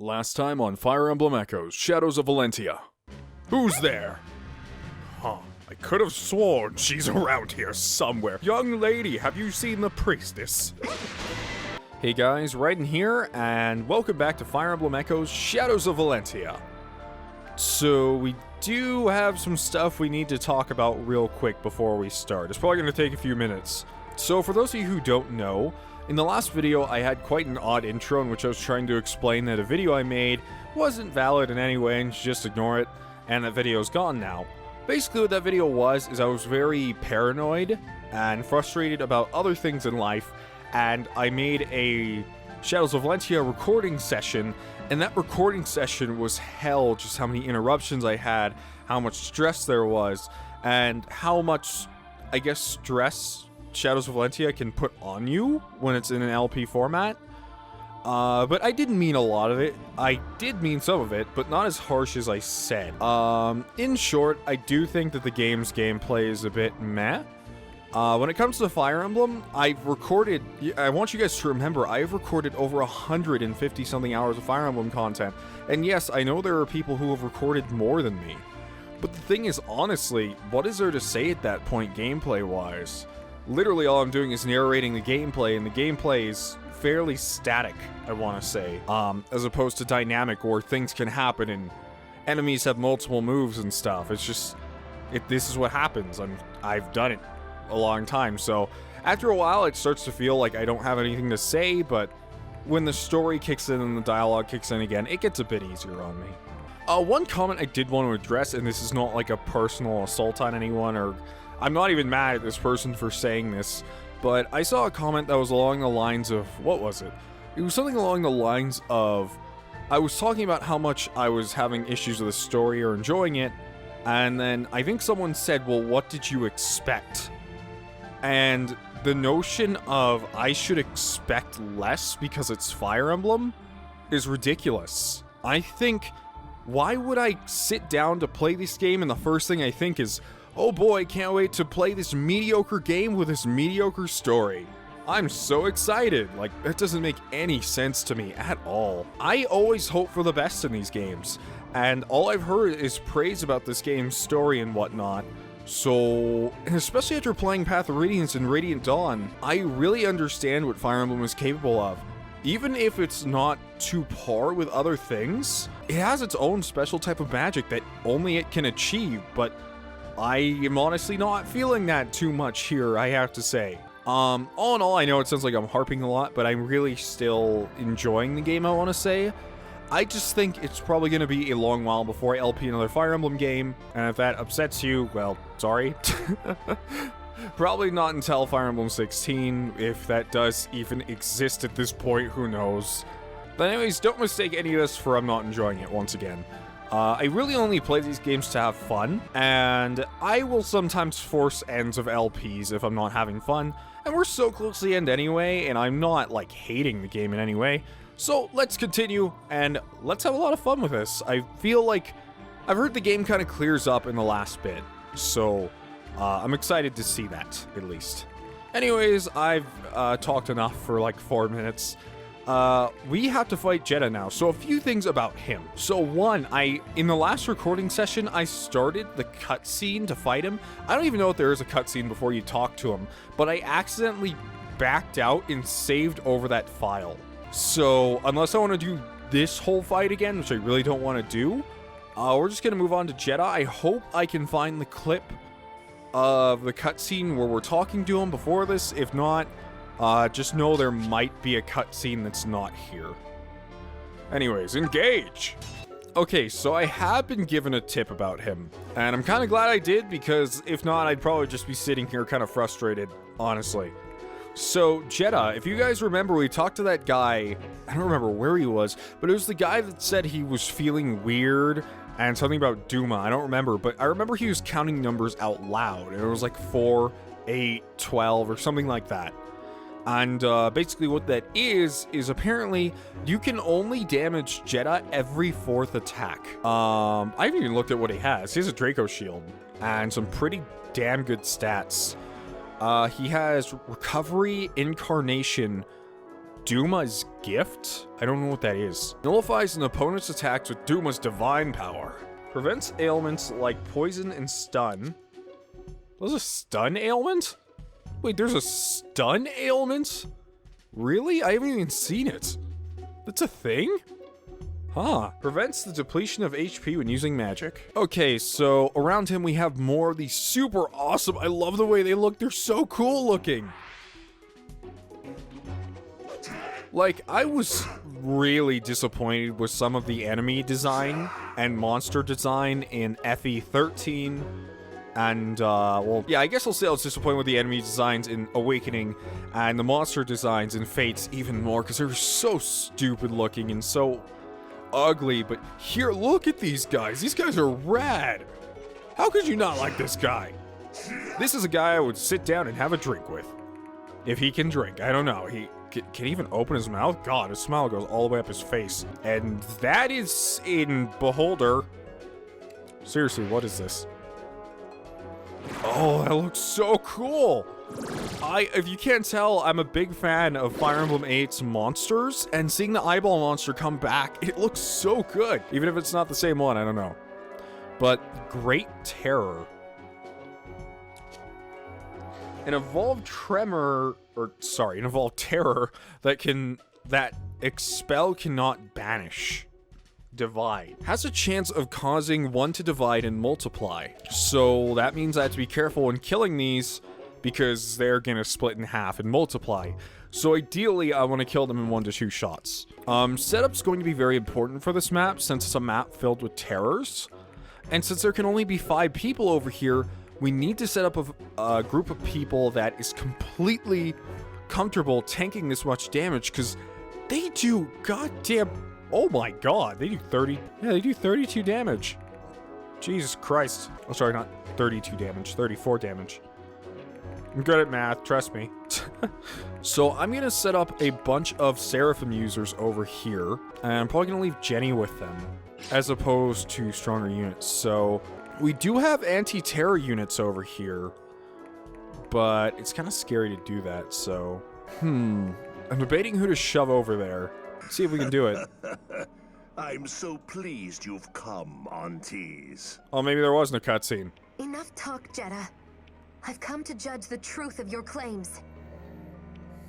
Last time on Fire Emblem Echoes, Shadows of Valentia. Who's there? Huh, I could have sworn she's around here somewhere. Young lady, have you seen the priestess? Hey guys, Raiden here, and welcome back to Fire Emblem Echoes, Shadows of Valentia. So, we do have some stuff we need to talk about real quick before we start. It's probably going to take a few minutes. So, for those of you who don't know, in the last video, I had quite an odd intro in which I was trying to explain that a video I made wasn't valid in any way and just ignore it, and that video's gone now. Basically what that video was is I was very paranoid and frustrated about other things in life, and I made a Shadows of Valentia recording session, and that recording session was hell, just how many interruptions I had, how much stress there was, and how much, I guess, stress Shadows of Valentia can put on you when it's in an LP format. But I didn't mean a lot of it. I did mean some of it, but not as harsh as I said. In short, I do think that the game's gameplay is a bit meh. When it comes to Fire Emblem, I want you guys to remember, I've recorded over 150 something hours of Fire Emblem content. And yes, I know there are people who have recorded more than me. But the thing is, honestly, what is there to say at that point gameplay-wise? Literally all I'm doing is narrating the gameplay, and the gameplay is fairly static, I want to say, as opposed to dynamic where things can happen and enemies have multiple moves and stuff. It's just, this is what happens. I've done it a long time, so after a while it starts to feel like I don't have anything to say, but when the story kicks in and the dialogue kicks in again, it gets a bit easier on me. One comment I did want to address, and this is not like a personal assault on anyone, or I'm not even mad at this person for saying this, but I saw a comment that was along the lines of, what was it? It was something along the lines of, I was talking about how much I was having issues with the story or enjoying it, and then I think someone said, well, what did you expect? And the notion of I should expect less because it's Fire Emblem is ridiculous. I think, why would I sit down to play this game and the first thing I think is, oh boy, can't wait to play this mediocre game with this mediocre story. I'm so excited. Like, that doesn't make any sense to me at all. I always hope for the best in these games, and all I've heard is praise about this game's story and whatnot. So, especially after playing Path of Radiance and Radiant Dawn, I really understand what Fire Emblem is capable of. Even if it's not to par with other things, it has its own special type of magic that only it can achieve, but I am honestly not feeling that too much here, I have to say. All in all, I know it sounds like I'm harping a lot, but I'm really still enjoying the game, I want to say. I just think it's probably going to be a long while before I LP another Fire Emblem game, and if that upsets you, well, sorry. Probably not until Fire Emblem 16, if that does even exist at this point, who knows. But anyways, don't mistake any of this for I'm not enjoying it once again. I really only play these games to have fun, and I will sometimes force ends of LPs if I'm not having fun, and we're so close to the end anyway, and I'm not, like, hating the game in any way. So, let's continue, and let's have a lot of fun with this. I feel like I've heard the game kind of clears up in the last bit, so I'm excited to see that, at least. Anyways, I've talked enough for like 4 minutes. We have to fight Jedi now, so a few things about him. So one, in the last recording session, I started the cutscene to fight him. I don't even know if there is a cutscene before you talk to him, but I accidentally backed out and saved over that file. So unless I want to do this whole fight again, which I really don't want to do, we're just going to move on to Jedi. I hope I can find the clip of the cutscene where we're talking to him before this. If not, just know there might be a cutscene that's not here. Anyways, engage! Okay, so I have been given a tip about him, and I'm kind of glad I did, because if not, I'd probably just be sitting here kind of frustrated, honestly. So, Jedi, if you guys remember, we talked to that guy, I don't remember where he was, but it was the guy that said he was feeling weird, and something about Duma, I don't remember, but I remember he was counting numbers out loud, and it was like 4, 8, 12, or something like that. And basically what that is apparently you can only damage Jedi every 4th attack. I haven't even looked at what he has. He has a Draco shield and some pretty damn good stats. He has recovery, incarnation, Duma's gift? I don't know what that is. Nullifies an opponent's attacks with Duma's divine power. Prevents ailments like poison and stun. There's a stun ailment? Wait, there's a stun ailment? Really? I haven't even seen it. That's a thing? Huh. Prevents the depletion of HP when using magic. Okay, so around him we have more of these super awesome. I love the way they look. They're so cool looking. Like, I was really disappointed with some of the enemy design and monster design in FE13. And, well, yeah, I guess I'll say I was disappointed with the enemy designs in Awakening and the monster designs in Fates even more, because they were so stupid looking and so ugly. But here, look at these guys. These guys are rad. How could you not like this guy? This is a guy I would sit down and have a drink with. If he can drink. I don't know. He can even open his mouth. God, his smile goes all the way up his face. And that is in Beholder. Seriously, what is this? Oh, that looks so cool. If you can't tell, I'm a big fan of Fire Emblem 8's monsters, and seeing the eyeball monster come back, it looks so good. Even if it's not the same one, I don't know. But Great Terror. An evolved tremor, an evolved terror that expel cannot banish. Divide. Has a chance of causing one to divide and multiply. So that means I have to be careful when killing these, because they're gonna split in half and multiply. So ideally, I want to kill them in 1 to 2 shots. Setup's going to be very important for this map, since it's a map filled with terrors. And since there can only be 5 people over here, we need to set up a group of people that is completely comfortable tanking this much damage, because they do goddamn... Oh my god, they do 30... Yeah, they do 32 damage. Jesus Christ. Oh, sorry, not 32 damage, 34 damage. I'm good at math, trust me. So I'm gonna set up a bunch of Seraphim users over here, and I'm probably gonna leave Jenny with them, as opposed to stronger units. So we do have anti-terror units over here, but it's kind of scary to do that, so... I'm debating who to shove over there. Let's see if we can do it. I'm so pleased you've come, aunties. Oh, maybe there wasn't a cutscene. Enough talk, Jedi. I've come to judge the truth of your claims.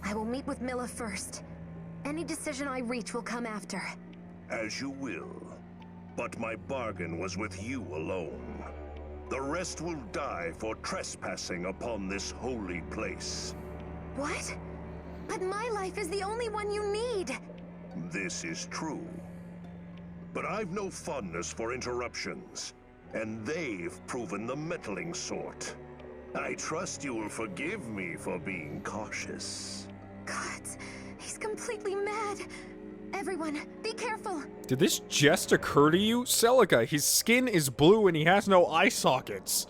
I will meet with Milla first. Any decision I reach will come after. As you will. But my bargain was with you alone. The rest will die for trespassing upon this holy place. What? But my life is the only one you need. This is true. But I've no fondness for interruptions, and they've proven the meddling sort. I trust you will forgive me for being cautious. Gods, he's completely mad. Everyone, be careful. Did this just occur to you? Celica, his skin is blue and he has no eye sockets.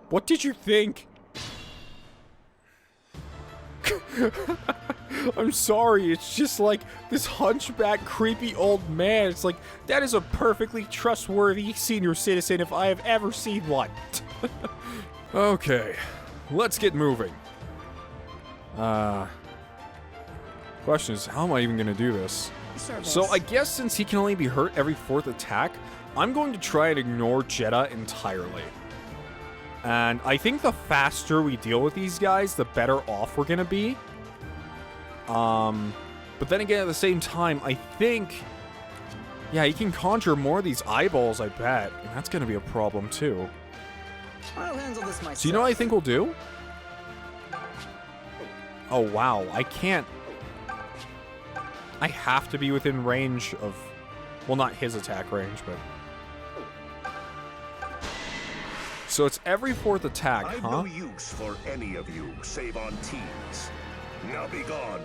What did you think? I'm sorry, it's just like this hunchback, creepy old man. It's like, that is a perfectly trustworthy senior citizen if I have ever seen one. Okay, let's get moving. Question is, how am I even gonna do this? So I guess since he can only be hurt every 4th attack, I'm going to try and ignore Jedi entirely. And I think the faster we deal with these guys, the better off we're gonna be. But then again, at the same time, I think... Yeah, he can conjure more of these eyeballs, I bet. And that's gonna be a problem, too. I'll handle this myself. So you know what I think we'll do? Oh, wow. I can't... I have to be within range of... Well, not his attack range, but... So it's every 4th attack, I've huh? no use for any of you, save on teams. Now be gone.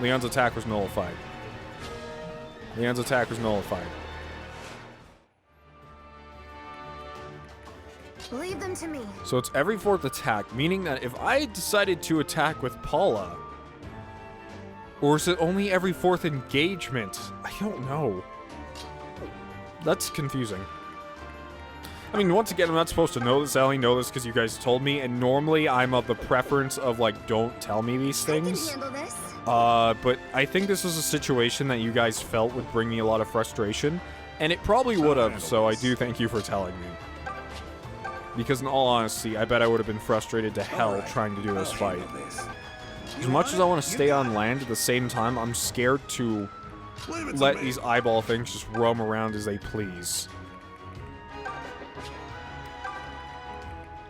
Leon's attack was nullified. Leon's attack was nullified. Leave them to me. So it's every 4th attack, meaning that if I decided to attack with Paula... Or is it only every 4th engagement? I don't know. That's confusing. I mean, once again, I'm not supposed to know this. I only know this because you guys told me, and normally I'm of the preference of, like, don't tell me these things. I can handle this. But I think this is a situation that you guys felt would bring me a lot of frustration, and it probably would have, so I do thank you for telling me. Because in all honesty, I bet I would have been frustrated to hell trying to do this fight. As much as I want to stay on land, at the same time, I'm scared to let these eyeball things just roam around as they please.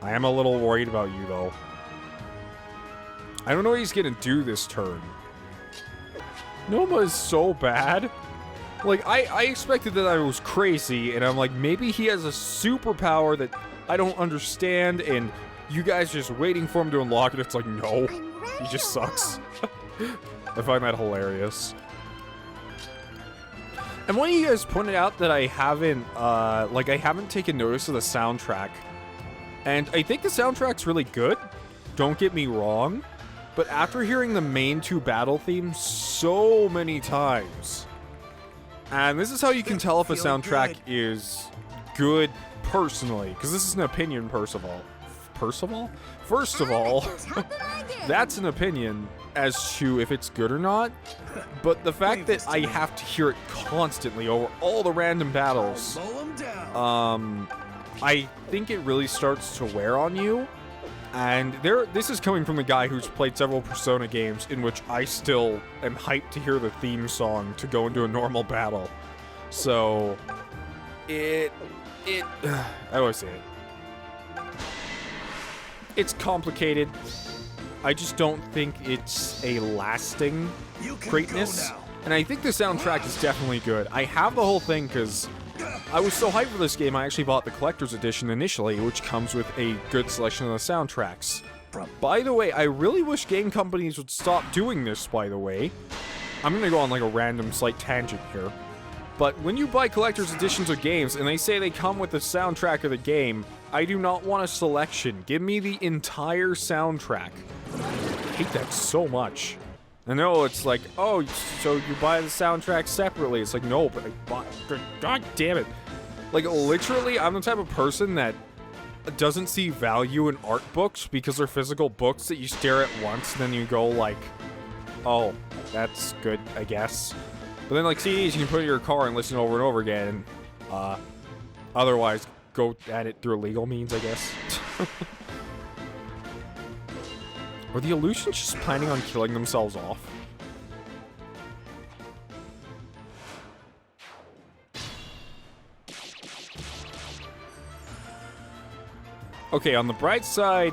I am a little worried about you, though. I don't know what he's gonna do this turn. Noma is so bad. Like, I expected that I was crazy, and I'm like, maybe he has a superpower that I don't understand, and you guys are just waiting for him to unlock it. It's like, no, he just sucks. I find that hilarious. And one of you guys pointed out that I haven't, I haven't taken notice of the soundtrack. And I think the soundtrack's really good, don't get me wrong, but after hearing the main two battle themes so many times, and this is how you can tell if a soundtrack is good personally, because this is an opinion, first of all, that's an opinion as to if it's good or not, but the fact that I have to hear it constantly over all the random battles, I think it really starts to wear on you. And this is coming from the guy who's played several Persona games in which I still am hyped to hear the theme song to go into a normal battle. So, I always say it. It's complicated. I just don't think it's a lasting greatness. And I think the soundtrack is definitely good. I have the whole thing because I was so hyped for this game, I actually bought the collector's edition initially, which comes with a good selection of the soundtracks. By the way, I really wish game companies would stop doing this, by the way. I'm gonna go on like a random slight tangent here. But when you buy collector's editions of games and they say they come with the soundtrack of the game, I do not want a selection. Give me the entire soundtrack. I hate that so much. I know it's like, oh, so you buy the soundtrack separately. It's like, no, but I bought... God damn it. Like, literally, I'm the type of person that doesn't see value in art books because they're physical books that you stare at once and then you go like, oh, that's good, I guess. But then, like, CDs, you can put in your car and listen over and over again. Otherwise, go at it through legal means, I guess. Were the illusions just planning on killing themselves off? Okay, on the bright side,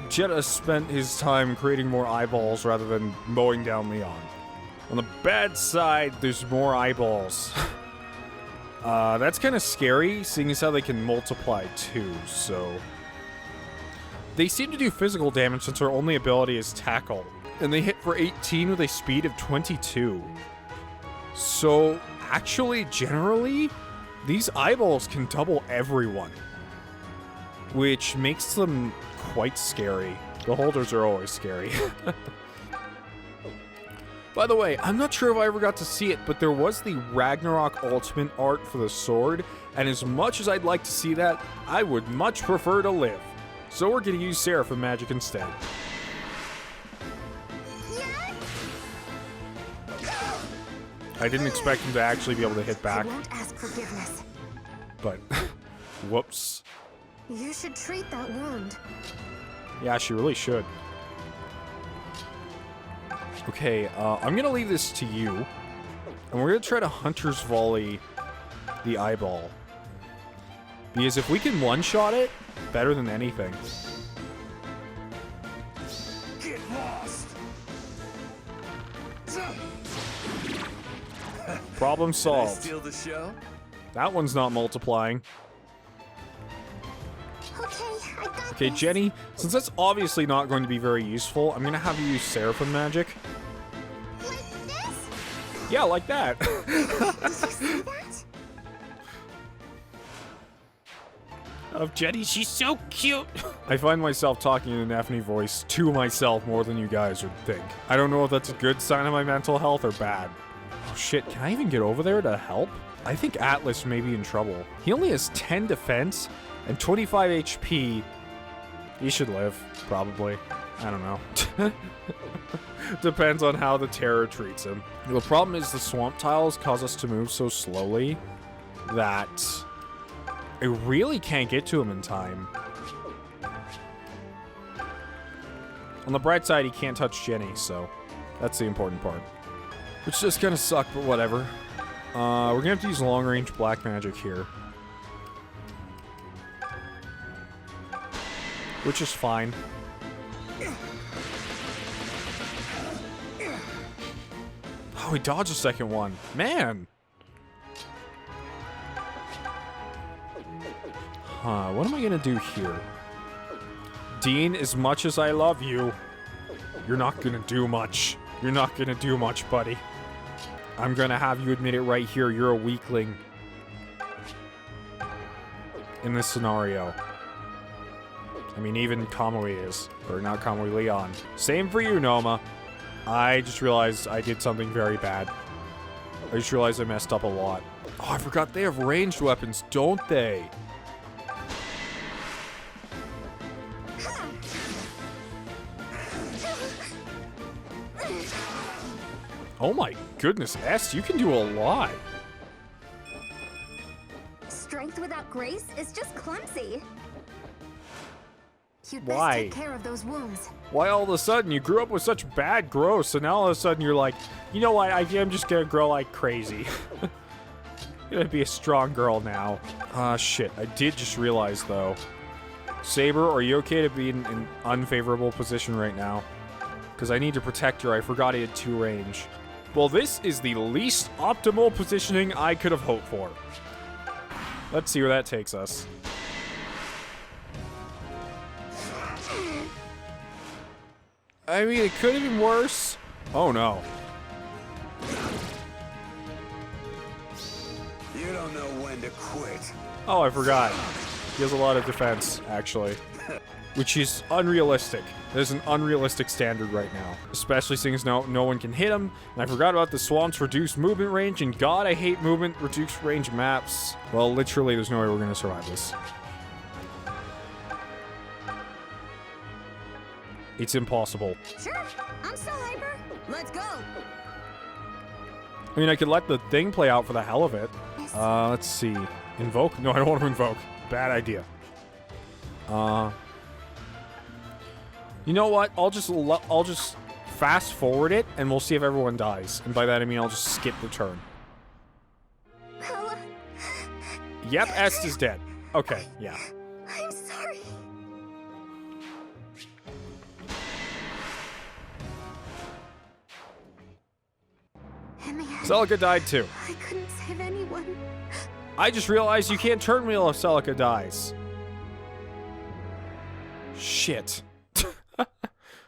Jedi spent his time creating more eyeballs rather than mowing down Leon. On the bad side, there's more eyeballs. That's kind of scary, seeing as how they can multiply too, so... They seem to do physical damage since their only ability is tackle, and they hit for 18 with a speed of 22. So, actually, generally, these eyeballs can double everyone, which makes them quite scary. The holders are always scary. By the way, I'm not sure if I ever got to see it, but there was the Ragnarok Ultimate art for the sword, and as much as I'd like to see that, I would much prefer to live. So we're gonna use Seraphim magic instead. I didn't expect him to actually be able to hit back. I won't ask forgiveness. But, whoops. You should treat that wound. Yeah, she really should. Okay, I'm gonna leave this to you. And we're gonna try to Hunter's Volley the eyeball. Because if we can one-shot it, better than anything. Get lost. Problem solved. Steal the show? That one's not multiplying. Okay, I got Okay, this. Jenny, since that's obviously not going to be very useful, I'm gonna have you use Seraphim magic. Like this? Yeah, like that. Did you see that? Of Jenny, she's so cute. I find myself talking in an Daphne voice to myself more than you guys would think. I don't know if that's a good sign of my mental health or bad. Oh shit, can I even get over there to help? I think Atlas may be in trouble. He only has 10 defense and 25 HP. He should live, probably. I don't know. Depends on how the terror treats him. The problem is the swamp tiles cause us to move so slowly that I really can't get to him in time. On the bright side, he can't touch Jenny, so that's the important part. Which just kind of suck, but whatever. We're gonna have to use long-range black magic here. Which is fine. Oh, he dodged the second one. Man! Huh, what am I gonna do here? Dean, as much as I love you, you're not gonna do much. You're not gonna do much, buddy. I'm gonna have you admit it right here. You're a weakling. In this scenario. I mean, even Kamui is. Or not Kamui, Leon. Same for you, Noma. I just realized I did something very bad. I just realized I messed up a lot. Oh, I forgot they have ranged weapons, don't they? Oh my goodness, S, you can do a lot. Strength without grace is just clumsy. You'd Why? best take care of those wounds. Why all of a sudden? You grew up with such bad growth, so now all of a sudden you're like, you know what, I'm just gonna grow like crazy. Gonna be a strong girl now. Ah, shit. I did just realize, though. Saber, are you okay to be in an unfavorable position right now? Because I need to protect her. I forgot he had 2 range. Well, this is the least optimal positioning I could have hoped for. Let's see where that takes us. I mean, it could have been worse. Oh, no. You don't know when to quit. Oh, I forgot. He has a lot of defense, actually. Which is unrealistic. There's an unrealistic standard right now. Especially since no one can hit him. And I forgot about the swamp's reduced movement range. And God, I hate movement reduced range maps. Well, literally, there's no way we're going to survive this. It's impossible. Sure, I'm still hyper. Let's go. I mean, I could let the thing play out for the hell of it. Let's see. Invoke? No, I don't want to invoke. Bad idea. You know what? I'll just fast forward it, and we'll see if everyone dies. And by that I mean I'll just skip the turn. Bella, Yep, Est is dead. Okay, yeah. I'm sorry. In the end, Celica died too. I couldn't save anyone. I just realized you can't turn wheel if Celica dies. Shit.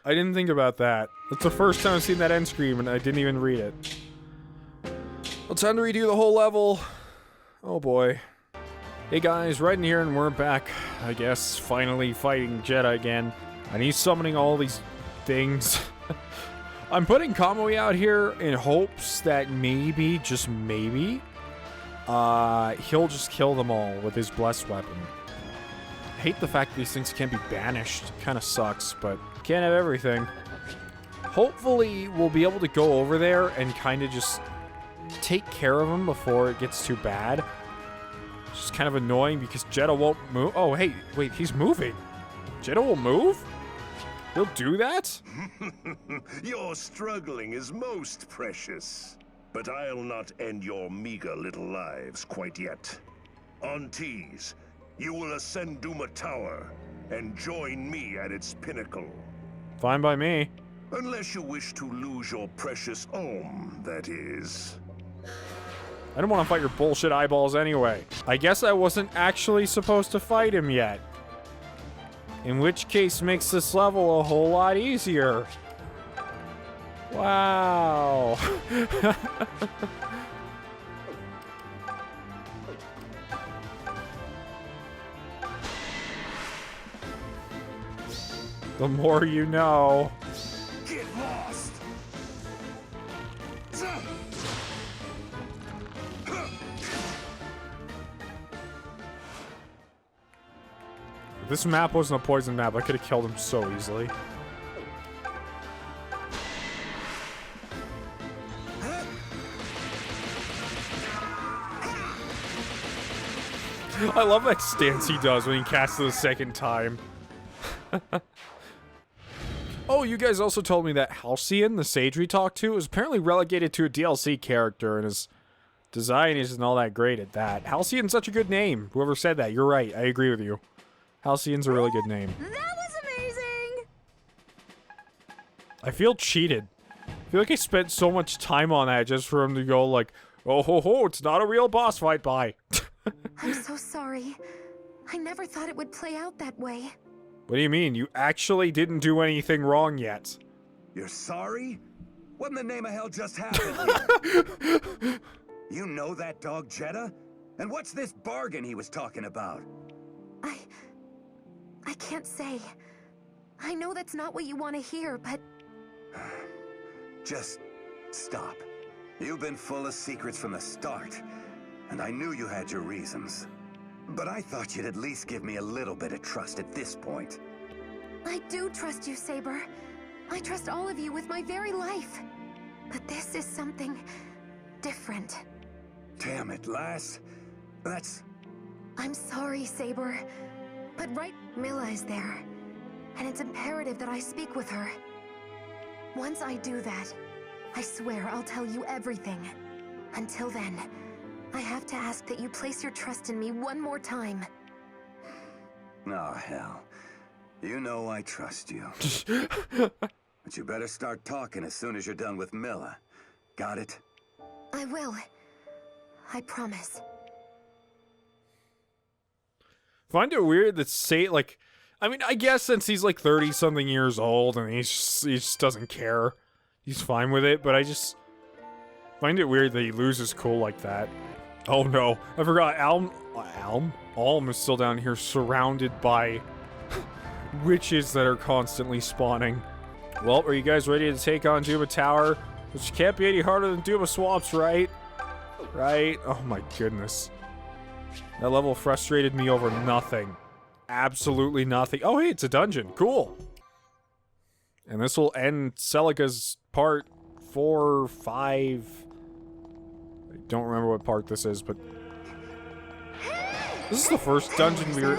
I didn't think about that. That's the first time I've seen that end screen and I didn't even read it. Well, time to redo the whole level. Oh boy. Hey guys, right in here and we're back, I guess, finally fighting Jedi again. And he's summoning all these things. I'm putting Kamui out here in hopes that maybe, just maybe, he'll just kill them all with his blessed weapon. I hate the fact that these things can't be banished. Kind of sucks, but can't have everything. Hopefully, we'll be able to go over there and kind of just take care of him before it gets too bad. It's just kind of annoying because Jedi won't move. Oh, hey, wait, he's moving. Jedi will move? He'll do that? Your struggling is most precious. But I'll not end your meager little lives quite yet. On Tees, you will ascend Duma Tower and join me at its pinnacle. Fine by me. Unless you wish to lose your precious Alm, that is. I don't want to fight your bullshit eyeballs anyway. I guess I wasn't actually supposed to fight him yet. In which case makes this level a whole lot easier. Wow. The more you know. Get lost. this map wasn't a poison map, I could have killed him so easily. I love that stance he does when he casts it the second time. Oh, you guys also told me that Halcyon, the sage we talked to, is apparently relegated to a DLC character, and his design isn't all that great at that. Halcyon's such a good name. Whoever said that, you're right. I agree with you. Halcyon's a really good name. That was amazing! I feel cheated. I feel like I spent so much time on that just for him to go like, oh ho ho, it's not a real boss fight, bye. I'm so sorry. I never thought it would play out that way. What do you mean? You actually didn't do anything wrong yet. You're sorry? What in the name of hell just happened here? You know that dog Jedi? And what's this bargain he was talking about? I can't say. I know that's not what you want to hear, but... Just stop. You've been full of secrets from the start, and I knew you had your reasons. But I thought you'd at least give me a little bit of trust at this point. I do trust you, Saber. I trust all of you with my very life. But this is something different. Damn it, lass. That's... I'm sorry, Saber. But Milla is there. And it's imperative that I speak with her. Once I do that, I swear I'll tell you everything. Until then, I have to ask that you place your trust in me one more time. Oh, hell. You know I trust you. But you better start talking as soon as you're done with Milla. Got it? I will. I promise. Find it weird that like, I mean, I guess since he's like 30-something years old and he just doesn't care. He's fine with it, but I just find it weird that he loses cool like that. Oh no, I forgot Alm is still down here surrounded by witches that are constantly spawning. Well, are you guys ready to take on Duma Tower? Which can't be any harder than Duma Swamps, right? Right? Oh my goodness. That level frustrated me over nothing. Absolutely nothing. Oh hey, it's a dungeon. Cool. And this will end Celica's part 4, 5... I don't remember what part this is, but... This is the first dungeon we were...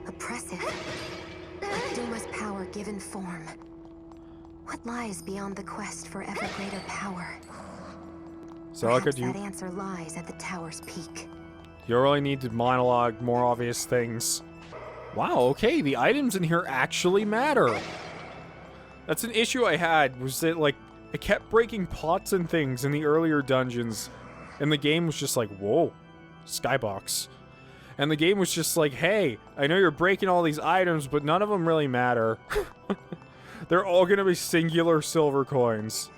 Oppressive. Duma's power given form. What lies beyond the quest for ever greater power? Celica, Perhaps that answer lies at the tower's peak. You really need to monologue more obvious things. Wow, okay, the items in here actually matter. That's an issue I had, was that, like, I kept breaking pots and things in the earlier dungeons, and the game was just like, whoa, skybox. And the game was just like, hey, I know you're breaking all these items, but none of them really matter. They're all gonna be singular silver coins.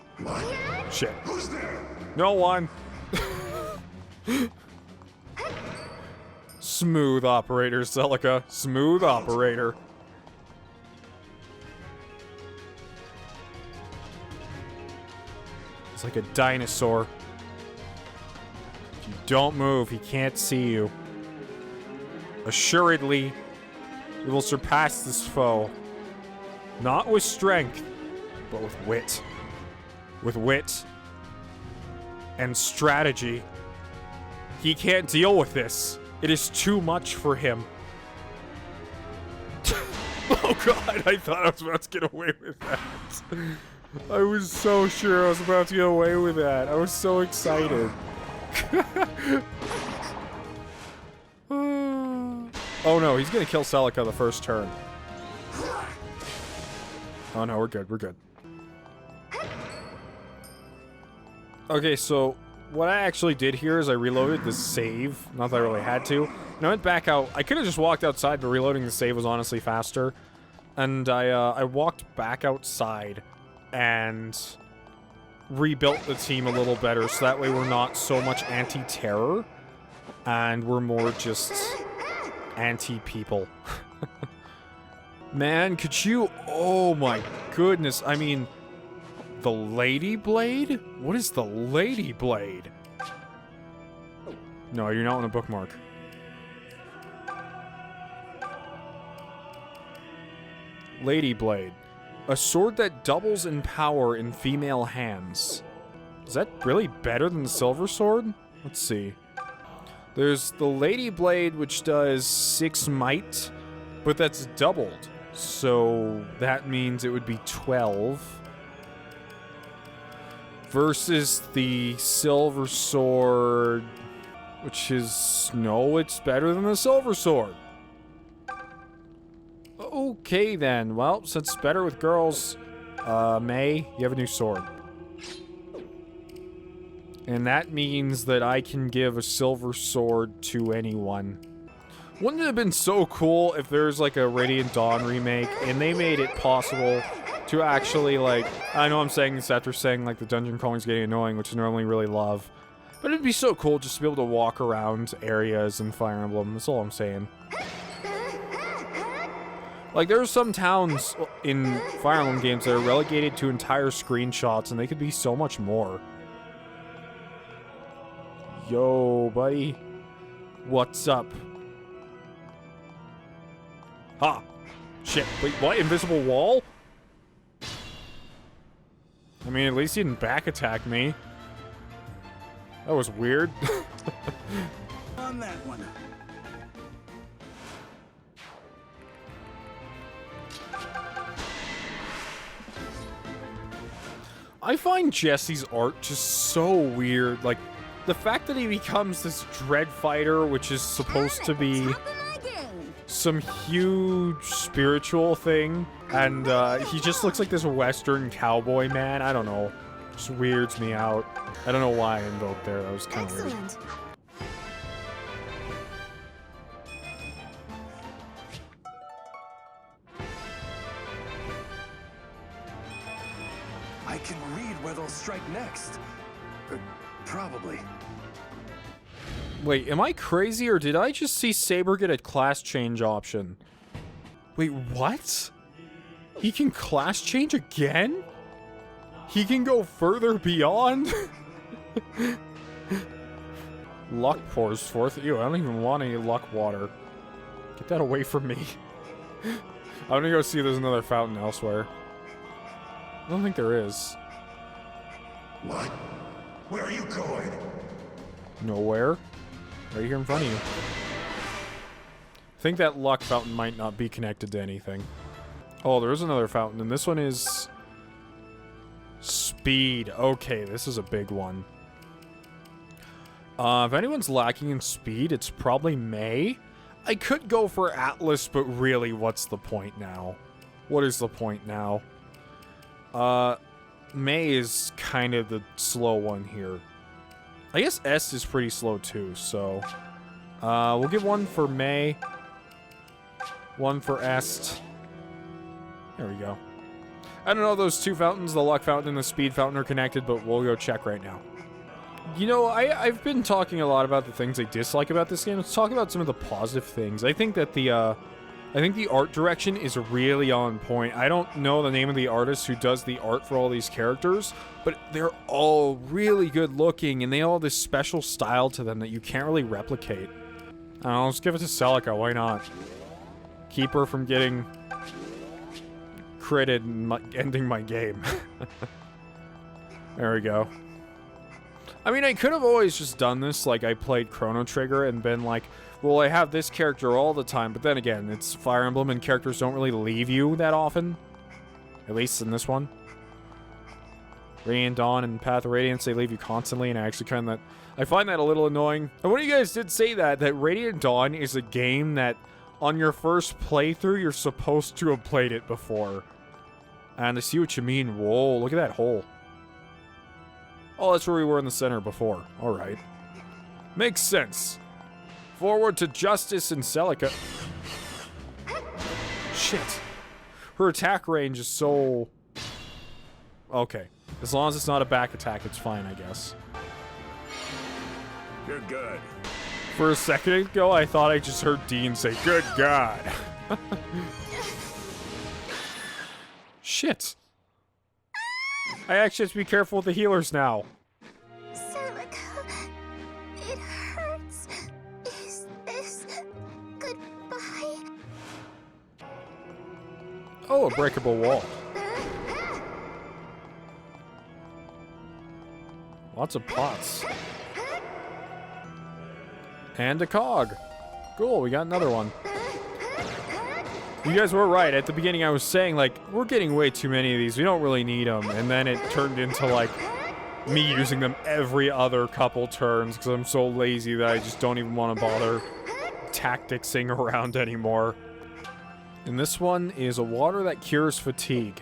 Shit. Who's there? No one. Smooth operator, Celica. Smooth operator. It's like a dinosaur. If you don't move, he can't see you. Assuredly, we will surpass this foe. Not with strength, but with wit. With wit and strategy. He can't deal with this. It is too much for him. Oh god, I thought I was about to get away with that. I was so sure I was about to get away with that. I was so excited. Oh no, he's gonna kill Celica the first turn. Oh no, we're good, we're good. Okay, so what I actually did here is I reloaded the save. Not that I really had to. And I went back out. I could have just walked outside, but reloading the save was honestly faster. And I walked back outside and rebuilt the team a little better, so that way we're not so much anti-terror and we're more just anti-people. Man, could you... Oh my goodness, I mean... The Lady Blade? What is the Lady Blade? No, you're not on a bookmark. Lady Blade. A sword that doubles in power in female hands. Is that really better than the Silver Sword? Let's see. There's the Lady Blade, which does 6 might, but that's doubled. So that means it would be 12. Versus the Silver Sword, which is... no, it's better than the Silver Sword. Okay then, well, since it's better with girls, May, you have a new sword. And that means that I can give a Silver Sword to anyone. Wouldn't it have been so cool if there's like a Radiant Dawn remake and they made it possible to actually, like, I know I'm saying this after saying like the dungeon crawling is getting annoying, which I normally really love, but it'd be so cool just to be able to walk around areas in Fire Emblem. That's all I'm saying. Like, there's some towns in Fire Emblem games that are relegated to entire screenshots, and they could be so much more. Yo, buddy. What's up? Ha! Shit, wait, what? Invisible wall? I mean, at least he didn't back attack me. That was weird. On that one. I find Jesse's art just so weird. Like, the fact that he becomes this dread fighter, which is supposed to be some huge spiritual thing, and he just looks like this Western cowboy man. I don't know. Just weirds me out. I don't know why I invoked there. That was kind of weird. I can read where they'll strike next. Probably. Wait, am I crazy or did I just see Saber get a class change option? Wait, what? He can class change again? He can go further beyond? Luck pours forth. Ew, I don't even want any luck water. Get that away from me. I'm gonna go see if there's another fountain elsewhere. I don't think there is. What? Where are you going? Nowhere. Right here in front of you. I think that luck fountain might not be connected to anything. Oh, there is another fountain, and this one is... speed. Okay, this is a big one. If anyone's lacking in speed, it's probably May. I could go for Atlas, but really, what's the point now? What is the point now? May is kind of the slow one here. I guess S is pretty slow too, so... we'll give one for May. One for S. There we go. I don't know, those two fountains, the luck fountain and the speed fountain, are connected, but we'll go check right now. You know, I've been talking a lot about the things I dislike about this game. Let's talk about some of the positive things. I think that the art direction is really on point. I don't know the name of the artist who does the art for all these characters, but they're all really good looking, and they all have this special style to them that you can't really replicate. I don't know, let's give it to Celica, why not? Keep her from getting critted and ending my game. There we go. I mean, I could have always just done this like I played Chrono Trigger and been like, well, I have this character all the time, but then again, it's Fire Emblem and characters don't really leave you that often. At least in this one. Radiant Dawn and Path of Radiance, they leave you constantly, and I actually I find that a little annoying. And one of you guys did say that Radiant Dawn is a game that on your first playthrough, you're supposed to have played it before. And I see what you mean. Whoa, look at that hole. Oh, that's where we were in the center before. Alright. Makes sense. Forward to Justice and Celica. Shit. Her attack range is so... Okay. As long as it's not a back attack, it's fine, I guess. You're good. For a second ago, I thought I just heard Dean say, "Good God." Shit. I actually have to be careful with the healers now. Celica, it hurts. Is this goodbye? Oh, a breakable wall. Lots of pots. And a cog. Cool, we got another one. You guys were right. At the beginning I was saying, like, we're getting way too many of these. We don't really need them. And then it turned into, like, me using them every other couple turns because I'm so lazy that I just don't even want to bother tacticsing around anymore. And this one is a water that cures fatigue.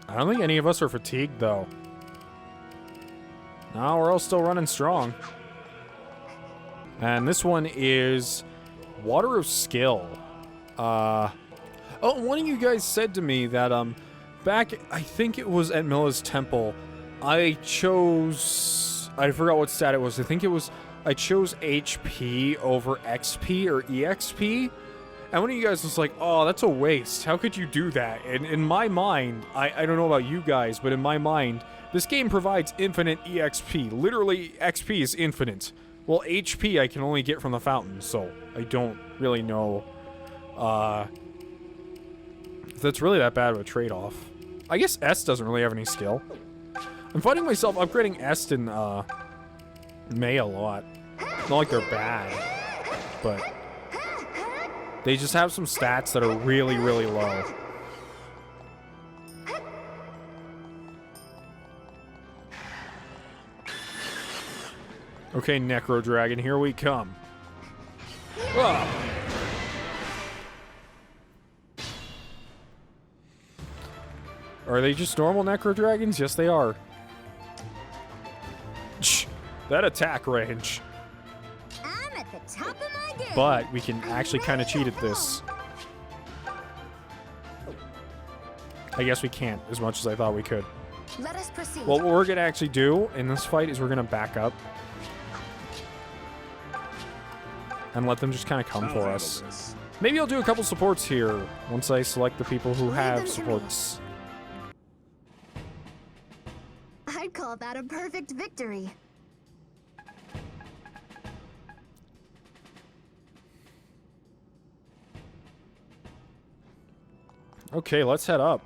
I don't think any of us are fatigued, though. No, we're all still running strong. And this one is Water of Skill. Oh, one of you guys said to me that, back, I think it was at Milla's temple, I chose, I forgot what stat it was. I think it was, I chose HP over XP or EXP. And one of you guys was like, oh, that's a waste. How could you do that? And in my mind, I don't know about you guys, but in my mind, this game provides infinite EXP. Literally, XP is infinite. Well, HP I can only get from the fountain, so I don't really know if that's really that bad of a trade-off. I guess S doesn't really have any skill. I'm finding myself upgrading S in May a lot. Not like they're bad, but they just have some stats that are really, really low. Okay, Necro Dragon, here we come. Ah. Are they just normal Necro Dragons? Yes, they are. Shh, that attack range. I'm at the top of my game. But we can actually kind of cheat at this. I guess we can't as much as I thought we could. Let us proceed. Well, what we're going to actually do in this fight is we're going to back up. And let them just kind of come for us. Maybe I'll do a couple supports here once I select the people who have supports. I'd call that a perfect victory. Okay, let's head up.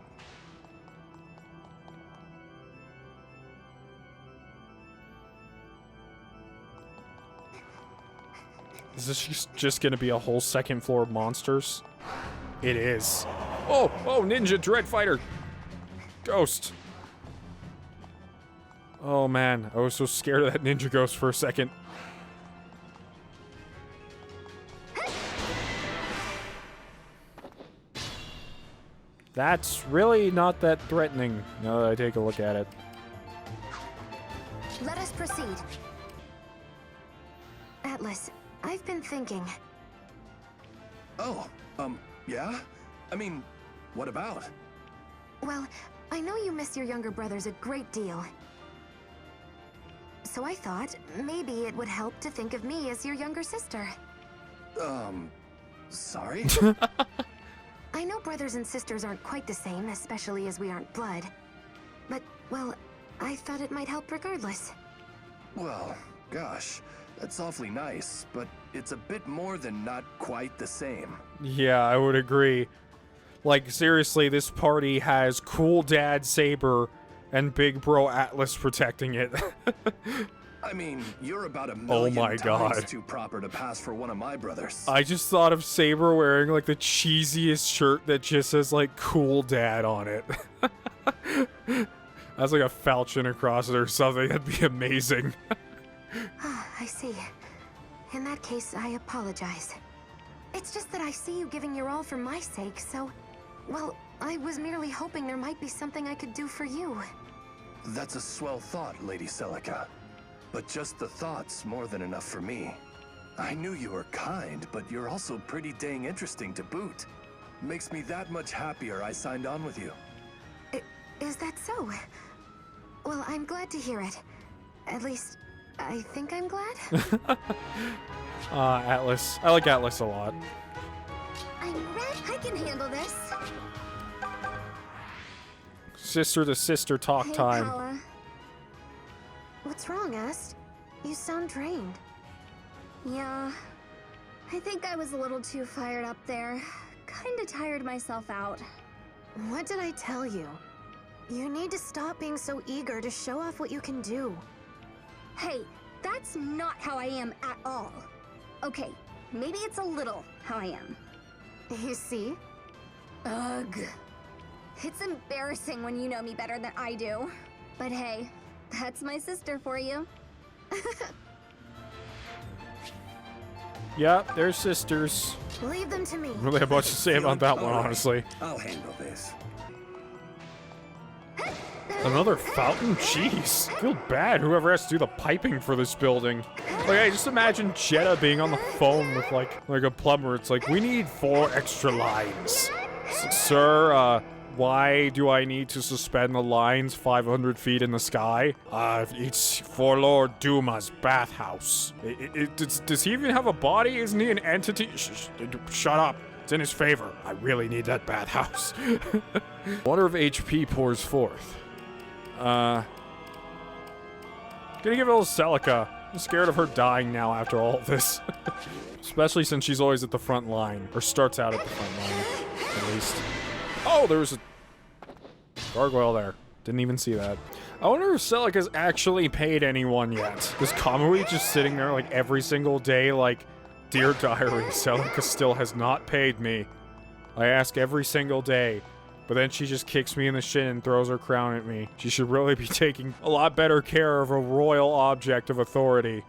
Is this just gonna be a whole second floor of monsters? It is. Oh, Ninja Dread Fighter. Ghost. Oh man, I was so scared of that Ninja Ghost for a second. That's really not that threatening, now that I take a look at it. Let us proceed. Atlas, I've been thinking. Oh, yeah? I mean, what about? Well, I know you miss your younger brothers a great deal. So I thought maybe it would help to think of me as your younger sister. Sorry? I know brothers and sisters aren't quite the same, especially as we aren't blood. But, well, I thought it might help regardless. Well, gosh, that's awfully nice, but it's a bit more than not quite the same. Yeah, I would agree. Like, seriously, this party has Cool Dad Saber and Big Bro Atlas protecting it. I mean, you're about a million times God. too proper to pass for one of my brothers. I just thought of Saber wearing, like, the cheesiest shirt that just says, like, Cool Dad on it. That's like a falchion across it or something. That'd be amazing. I see. In that case, I apologize. It's just that I see you giving your all for my sake, so... Well, I was merely hoping there might be something I could do for you. That's a swell thought, Lady Celica. But just the thought's more than enough for me. I knew you were kind, but you're also pretty dang interesting to boot. Makes me that much happier I signed on with you. Is that so? Well, I'm glad to hear it. At least, I think I'm glad. Atlas. I like Atlas a lot. I'm ready. I can handle this. Sister to sister talk Hey, time. Paula. What's wrong, Ast? You sound drained. Yeah. I think I was a little too fired up there. Kinda tired myself out. What did I tell you? You need to stop being so eager to show off what you can do. Hey, that's not how I am at all. Okay, maybe it's a little how I am. You see? Ugh. It's embarrassing when you know me better than I do. But hey, that's my sister for you. Yeah, they're sisters. Leave them to me. Really have much to say about that one, honestly. I'll handle this. Another fountain? Jeez. I feel bad whoever has to do the piping for this building. Like, I just imagine Jedi being on the phone with, like a plumber. It's like, we need 4 extra lines. Sir, why do I need to suspend the lines 500 feet in the sky? It's for Lord Duma's bathhouse. Does he even have a body? Isn't he an entity? Shut up. It's in his favor. I really need that bathhouse. Water of HP pours forth. Gonna give it a little Celica. I'm scared of her dying now after all of this. Especially since she's always at the front line. Or starts out at the front line, at least. Oh, there was a gargoyle there. Didn't even see that. I wonder if Celica's actually paid anyone yet. Is Kamui just sitting there like every single day like, Dear Diary, Celica still has not paid me. I ask every single day. But then she just kicks me in the shin and throws her crown at me. She should really be taking a lot better care of a royal object of authority.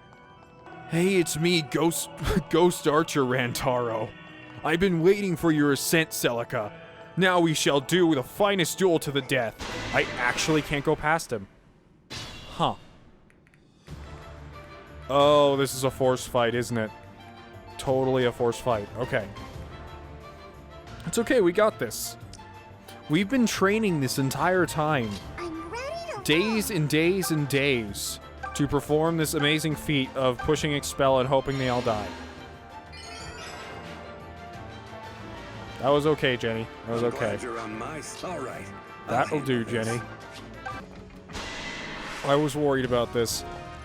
Hey, it's me, Ghost Archer Rantaro. I've been waiting for your ascent, Celica. Now we shall do the finest duel to the death. I actually can't go past him. Huh. Oh, this is a forced fight, isn't it? Totally a forced fight. Okay. It's okay, we got this. We've been training this entire time. I'm ready to Days and days and days to perform this amazing feat of pushing expel and hoping they all die. That was okay, Jenny. That was okay. You're on my all right. That'll do, Jenny. I was worried about this.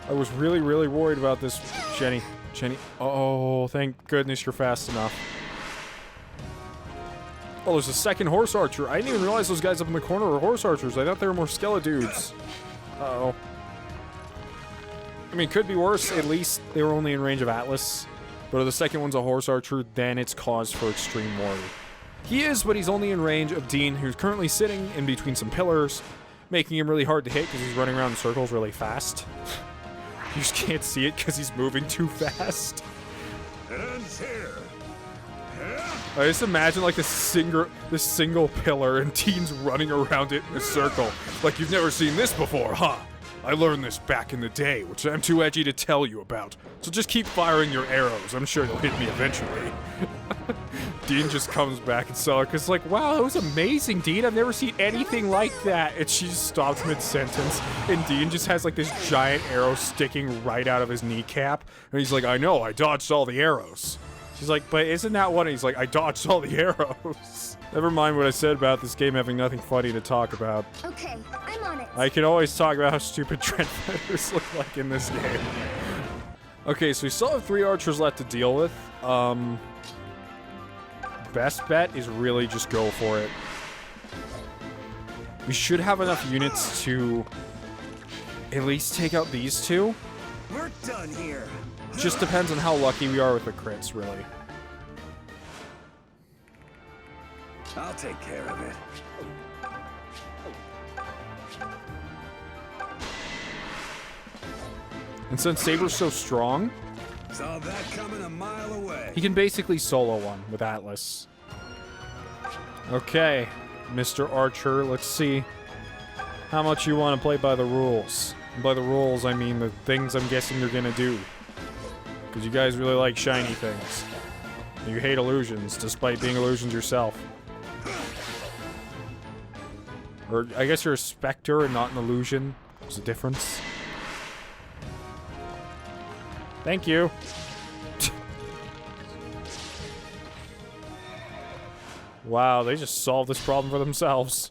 I was really, really worried about this, Jenny. Jenny. Oh, thank goodness you're fast enough. Oh, there's a second horse archer. I didn't even realize those guys up in the corner were horse archers. I thought they were more skeledudes. Uh-oh. I mean, could be worse. At least they were only in range of Atlas. But if the second one's a horse archer, then it's cause for extreme worry. He is, but he's only in range of Dean, who's currently sitting in between some pillars, making him really hard to hit because he's running around in circles really fast. You just can't see it because he's moving too fast. It ends here. I just imagine like this single pillar and teens running around it in a circle. Like you've never seen this before, huh? I learned this back in the day, which I'm too edgy to tell you about. So just keep firing your arrows. I'm sure you'll hit me eventually. Dean just comes back and Celica's like, wow, that was amazing, Dean. I've never seen anything like that. And she just stops mid-sentence. And Dean just has like this giant arrow sticking right out of his kneecap. And he's like, I know, I dodged all the arrows. She's like, but isn't that one? And he's like, I dodged all the arrows. Never mind what I said about this game having nothing funny to talk about. Okay, I'm on it. I can always talk about how stupid Trend Fighters look like in this game. Okay, so we still have 3 archers left to deal with. Best bet is really just go for it. We should have enough units to at least take out these 2. We're done here. Just depends on how lucky we are with the crits, really. I'll take care of it. And since Saber's so strong, Saw that coming a mile away. he can basically solo one with Atlas. Okay, Mr. Archer, let's see how much you want to play by the rules. And by the rules, I mean the things I'm guessing you're gonna do. Because you guys really like shiny things. And you hate illusions, despite being illusions yourself. Or, I guess you're a specter and not an illusion. There's a difference. Thank you. Wow, they just solved this problem for themselves.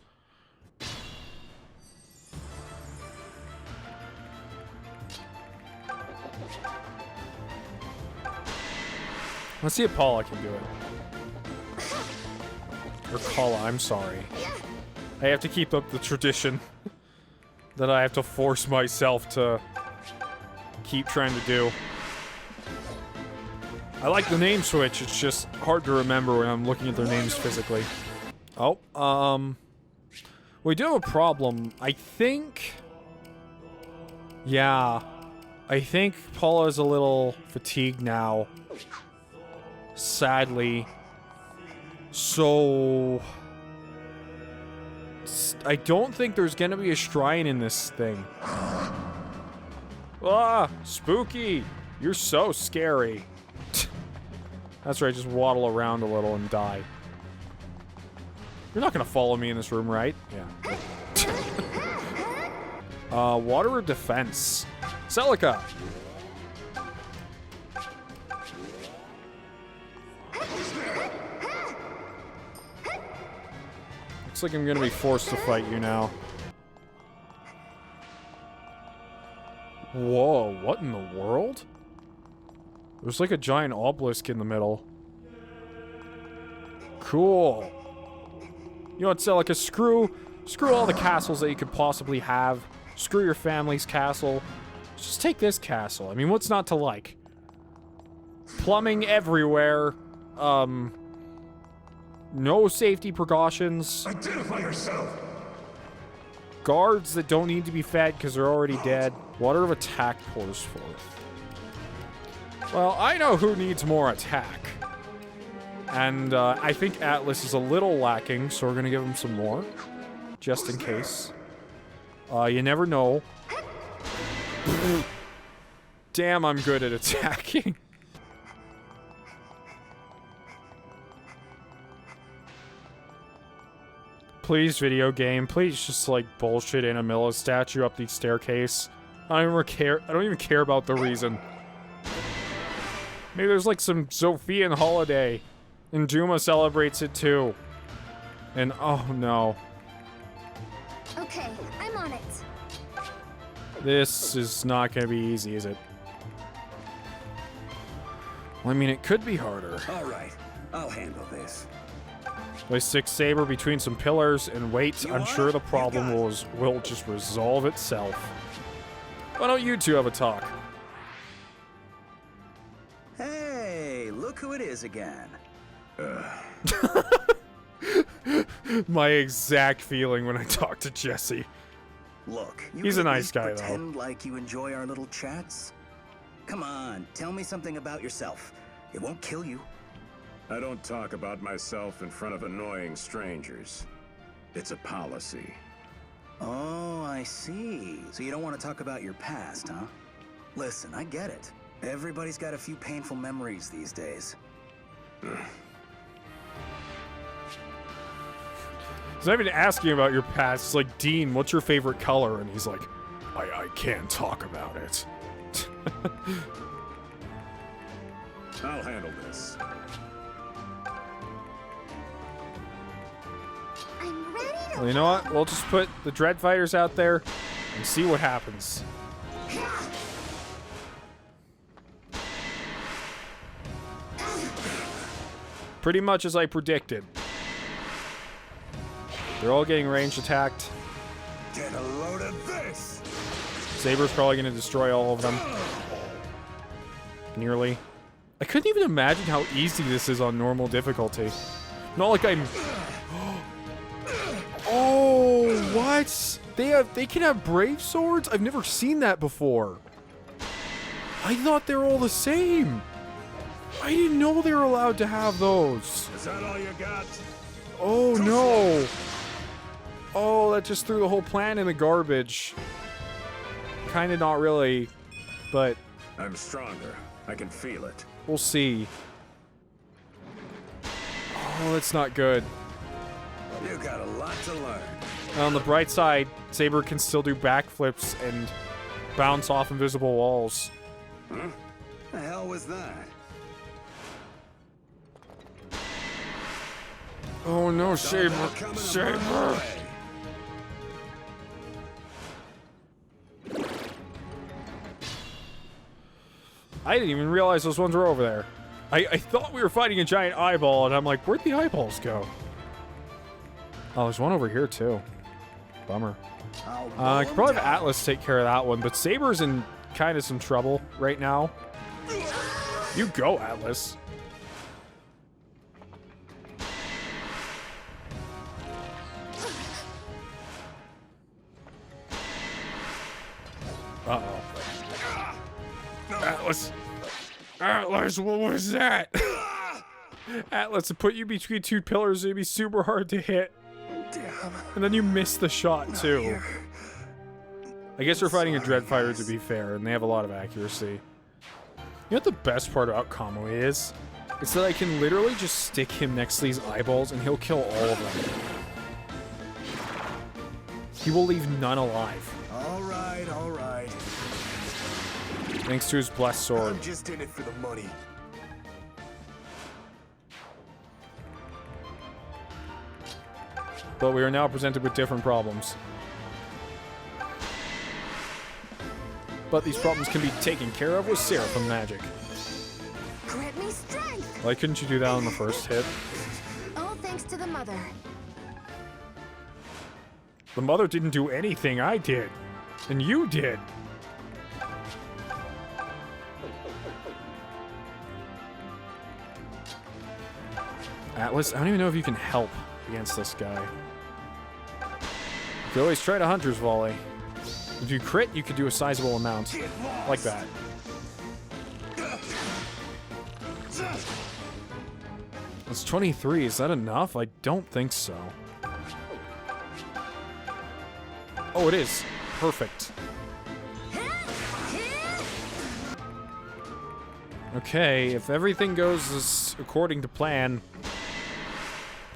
Let's see if Paula can do it. Or Kala, I'm sorry. I have to keep up the tradition that I have to force myself to keep trying to do. I like the name switch, it's just hard to remember when I'm looking at their names physically. Oh, we do have a problem. I think... Yeah. I think Paula is a little fatigued now. Sadly. So... I don't think there's gonna be a shrine in this thing. Ah! Spooky! You're so scary. That's right, just waddle around a little and die. You're not gonna follow me in this room, right? Yeah. Water or defense? Celica! Looks like I'm gonna be forced to fight you now. Whoa, what in the world? There's like a giant obelisk in the middle. Cool. You know what, Celica? Screw all the castles that you could possibly have. Screw your family's castle. Just take this castle. I mean, what's not to like? Plumbing everywhere. No safety precautions. Identify yourself. Guards that don't need to be fed because they're already dead. Water of attack pours forth. Well, I know who needs more attack. And I think Atlas is a little lacking, so we're going to give him some more. Just in case. You never know. Damn, I'm good at attacking. Please, video game. Please just, like, bullshit in a Milla statue up the staircase. I don't even care about the reason. Maybe there's, like, some Zofian holiday. And Duma celebrates it, too. And, oh, no. Okay, I'm on it. This is not gonna be easy, is it? Well, I mean, it could be harder. All right, I'll handle this. I stick Saber between some pillars and wait. I'm sure the problem will just resolve itself. Why don't you two have a talk? Hey, look who it is again. My exact feeling when I talk to Jesse. Look, He's a nice guy, though. Pretend like you enjoy our little chats. Come on, tell me something about yourself. It won't kill you. I don't talk about myself in front of annoying strangers. It's a policy. Oh, I see. So you don't want to talk about your past, huh? Listen, I get it. Everybody's got a few painful memories these days. He's not even asking about your past. It's like, Dean, what's your favorite color? And he's like, I can't talk about it. I'll handle this. I'm ready to... Well, you know what? We'll just put the Dread Fighters out there and see what happens. Pretty much as I predicted. They're all getting ranged attacked. Get a load of this. Saber's probably going to destroy all of them. Nearly. I couldn't even imagine how easy this is on normal difficulty. Not like I'm... Oh, what? They can have brave swords? I've never seen that before. I thought they were all the same. I didn't know they were allowed to have those. Is that all you got? Oh, no. Oh, that just threw the whole plan in the garbage. Kinda not really, but... I'm stronger. I can feel it. We'll see. Oh, that's not good. You got a lot to learn. On the bright side, Saber can still do backflips and bounce off invisible walls. Huh? The hell was that? Oh no, Saber! Saber! I didn't even realize those ones were over there. I thought we were fighting a giant eyeball, and I'm like, where'd the eyeballs go? Oh, there's one over here, too. Bummer. I could probably have Atlas take care of that one, but Saber's in kind of some trouble right now. You go, Atlas. Uh-oh. Atlas. Atlas, what was that? Atlas, to put you between two pillars, it'd be super hard to hit. Damn. And then you miss the shot, too. I guess we're fighting a Dreadfighter, to be fair, and they have a lot of accuracy. You know what the best part about Kamui is? It's that I can literally just stick him next to these eyeballs, and he'll kill all of them. He will leave none alive. Alright, alright. Thanks to his blessed sword. I'm just in it for the money. But we are now presented with different problems. But these problems can be taken care of with Seraphim magic. Grant me strength! Why couldn't you do that on the first hit? All thanks to the mother. The mother didn't do anything, I did. And you did. Atlas, I don't even know if you can help against this guy. You could always try to Hunter's Volley. If you crit, you could do a sizable amount. Like that. That's 23. Is that enough? I don't think so. Oh, it is. Perfect. Okay, if everything goes according to plan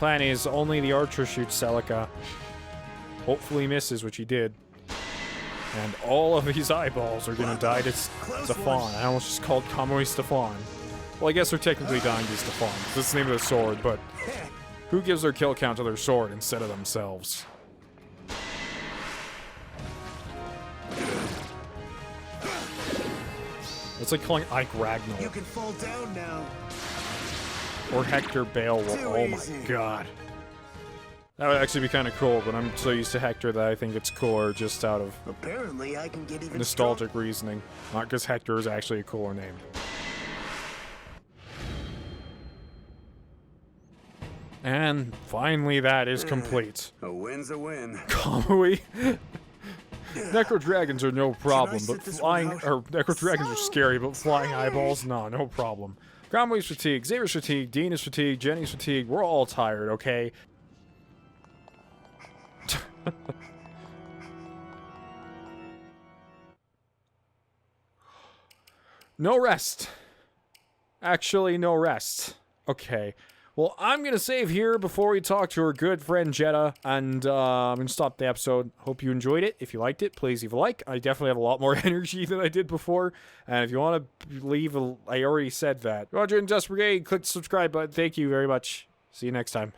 is only the archer shoots Celica. Hopefully misses, which he did. And all of these eyeballs are gonna die to Stefan. I almost just called Kamui Stefan. Well, I guess they're technically dying to Stefan. That's the name of the sword, but who gives their kill count to their sword instead of themselves? It's like calling Ike Ragnall. You can fall down now. Or Hector Beowulf. Oh my god. That would actually be kind of cool, but I'm so used to Hector that I think it's cooler just out of Apparently, I can get even nostalgic reasoning. Not because Hector is actually a cooler name. And finally that is complete. A win's a win. Kamui. Necro Dragons are no problem, but flying, or Necro Dragons are scary, but flying eyeballs, no problem. Kamui's fatigued, Xavier's fatigued, Dean is fatigued, Jenny's fatigued, we're all tired, okay? No rest. Actually, no rest. Okay. Well, I'm going to save here before we talk to our good friend Jedi, and I'm going to stop the episode. Hope you enjoyed it. If you liked it, please leave a like. I definitely have a lot more energy than I did before, and if you want to leave a... I already said that. Roger and Just Brigade, click the subscribe button. Thank you very much. See you next time.